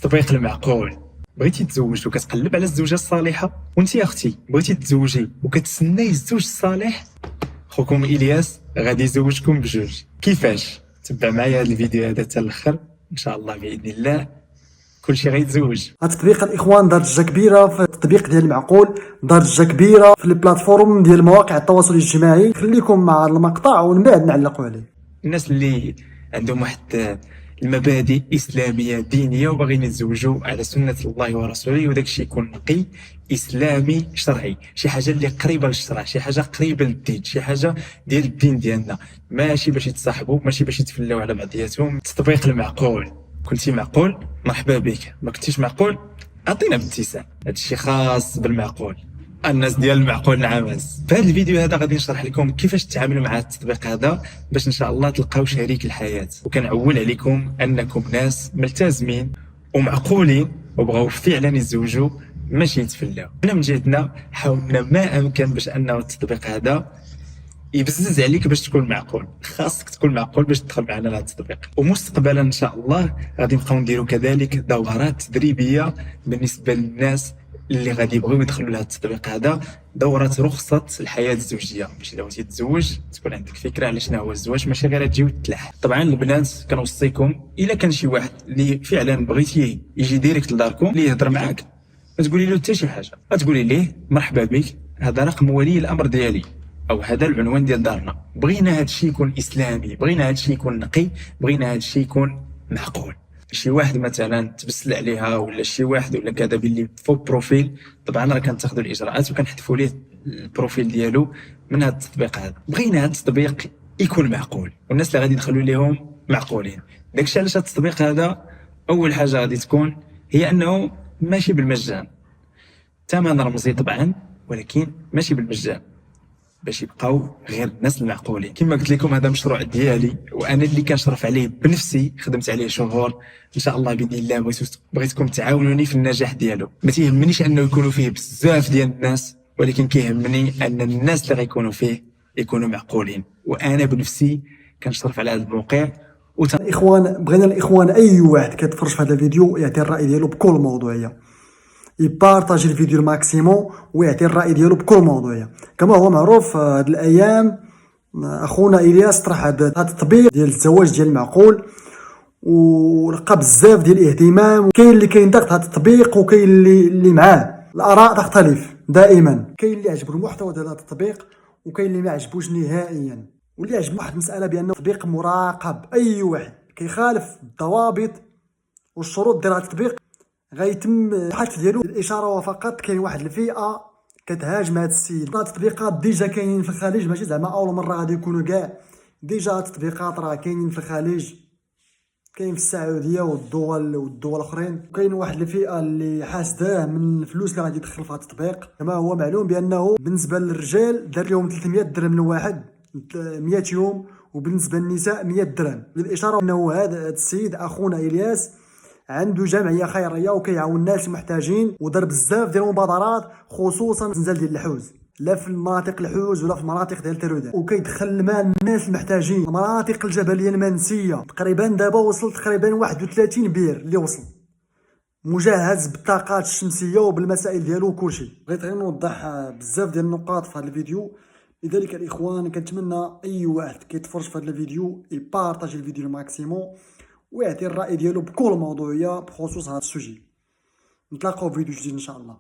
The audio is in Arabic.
التطبيق المعقول. بغيتي تزوج وكتقلب على الزوجه الصالحه، وانت يا اختي بغيتي تزوجي وكتسناي الزوج الصالح، خوكم الياس غادي يزوجكم بجوج. كيفاش؟ تبع معايا هذا الفيديو هذا حتى الاخر ان شاء الله باذن الله كلشي غيتزوج. التطبيق الاخوان دار ضجه كبيره في التطبيق ديال المعقول، دار ضجه كبيره في البلاتفورم ديال مواقع التواصل الاجتماعي. خليكم مع المقطع ومن بعد نعلقوا عليه. الناس اللي عندهم واحد المبادئ اسلاميه دينيه وباغيين يتزوجوا على سنه الله ورسوله، وداك الشيء يكون نقي اسلامي شرعي، شي حاجه اللي قريبه للشرع، شي حاجه قريبه للدين، شي حاجه ديال الدين ديالنا، ماشي باش يتصاحبوا، ماشي باش يتفلاو على بعضياتهم. التطبيق المعقول. كنتي معقول مرحبا بك، ما كنتيش معقول عطينا بابتسام. هادشي خاص بالمعقول، الناس ديال المعقول نعمس. في هذا الفيديو هذا غادي نشرح لكم كيفاش تتعاملوا مع التطبيق هذا باش ان شاء الله تلقاو شريك الحياه، وكنعول عليكم انكم ناس ملتزمين ومعقولين وبغاو فعلا يتزوجوا ماشي يتفلاو. حنا من جهتنا حاولنا ما امكن باش انه التطبيق هذا يبزز عليك باش تكون معقول. خاصك تكون معقول باش تدخل معنا لهذا التطبيق. ومستقبلا ان شاء الله غادي نبقاو نديروا كذلك دورات تدريبيه بالنسبه للناس اللي غادي يبغيو يدخلوا لهذا التطبيق هذا، دورات رخصه الحياه الزوجيه، باش الا بغيتي تتزوج تكون عندك فكره على شنو هو الزواج، ماشي غير تجي وتلاح. طبعا البنات كنوصيكم الا كان شي واحد اللي فعلا بغيتيه يجي ديريكت لداركم اللي يهضر معاك، ما تقولي له حتى شي حاجه، غتقولي ليه مرحبا بك، هذا رقم ولي الامر ديالي، او هذا العنوان ديال دارنا، بغينا هذا الشيء يكون اسلامي، بغينا هذا الشيء يكون نقي، بغينا هذا الشيء يكون معقول. شي واحد مثلا تبسل عليها ولا شي واحد ولا كذا باللي فوق بروفيل، طبعا راه كنتاخذوا الاجراءات وكنحذفوا ليه البروفيل ديالو من هذا التطبيق هذا. بغينا هذا التطبيق يكون معقول والناس اللي غادي يدخلوا ليهم معقولين. داكشي علاش هذا التطبيق هذا اول حاجه غادي تكون هي انه ماشي بالمجان، ثمن رمزي طبعا ولكن ماشي بالمجان، باش يبقاو غير الناس المعقولين. كما قلت لكم هذا مشروع ديالي وانا اللي كنشرف عليه بنفسي، خدمت عليه شهور ان شاء الله باذن الله. بغيتكم تعاونوني في النجاح ديالو. ما تيهمنيش انه يكونوا فيه بزاف ديال الناس، ولكن كيهمني ان الناس اللي غيكونوا فيه يكونوا معقولين، وانا بنفسي كنشرف على هذا الموقع. الاخوان بغينا الاخوان اي واحد كيتفرج في هذا الفيديو يعطي الراي ديالو بكل موضوعيه، يبارطاجي الفيديو الماكسيموم ويعطي الراي ديالو بكل موضوعيه. كما هو معروف هاد الايام اخونا الياس طرح هذا التطبيق ديال الزواج ديال المعقول ولقى بزاف ديال الاهتمام. كاين اللي كينتقد هذا التطبيق وكاين اللي معاه، الاراء تختلف دائما. كاين اللي عجبو المحتوى ديال هذا التطبيق وكاين اللي ما عجبوش نهائيا. واللي عجب واحد المساله بانه تطبيق مراقب، اي واحد كيخالف الضوابط والشروط ديال هذا التطبيق غيتم الحذف ديالو. الاشاره فقط كاين واحد الفئه كتهاجم هذا السيد. التطبيقات ديجا كاينين في الخليج، ماشي زعما اول مره غادي يكونوا كاع، ديجا التطبيقات راه كاينين في الخليج، كاين في السعوديه والدول الاخرين. كاين واحد الفئه اللي حاسداه من الفلوس اللي غادي يدخل في هذا التطبيق. كما هو معلوم بانه بالنسبه للرجال دار لهم 300 درهم الواحد 100 يوم، وبالنسبه للنساء 100 درهم. للاشاره انه هذا السيد اخونا الياس عنده جمعيه خيريه وكيعاون الناس المحتاجين، ودار بزاف ديال المبادرات خصوصا في الزنزال ديال الحوز، لا في المناطق الحوز ولا في المناطق ديال تيرودان، وكيدخل المال الناس المحتاجين. المناطق الجبليه المنسيه تقريبا دابا وصل تقريبا 31 بير اللي وصل مجهز بالطاقات الشمسيه وبالمسائل ديالو وكلشي. بغيت غير نوضح بزاف ديال النقاط في هذا الفيديو. لذلك الاخوان كنتمنى اي واحد كيتفرج في هذا الفيديو يبارطاجي الفيديو الماكسيموم ويعطي الراي ديالو بكل موضوعيه بخصوص هذا السوجي. نتلاقاو في فيديو جديد ان شاء الله.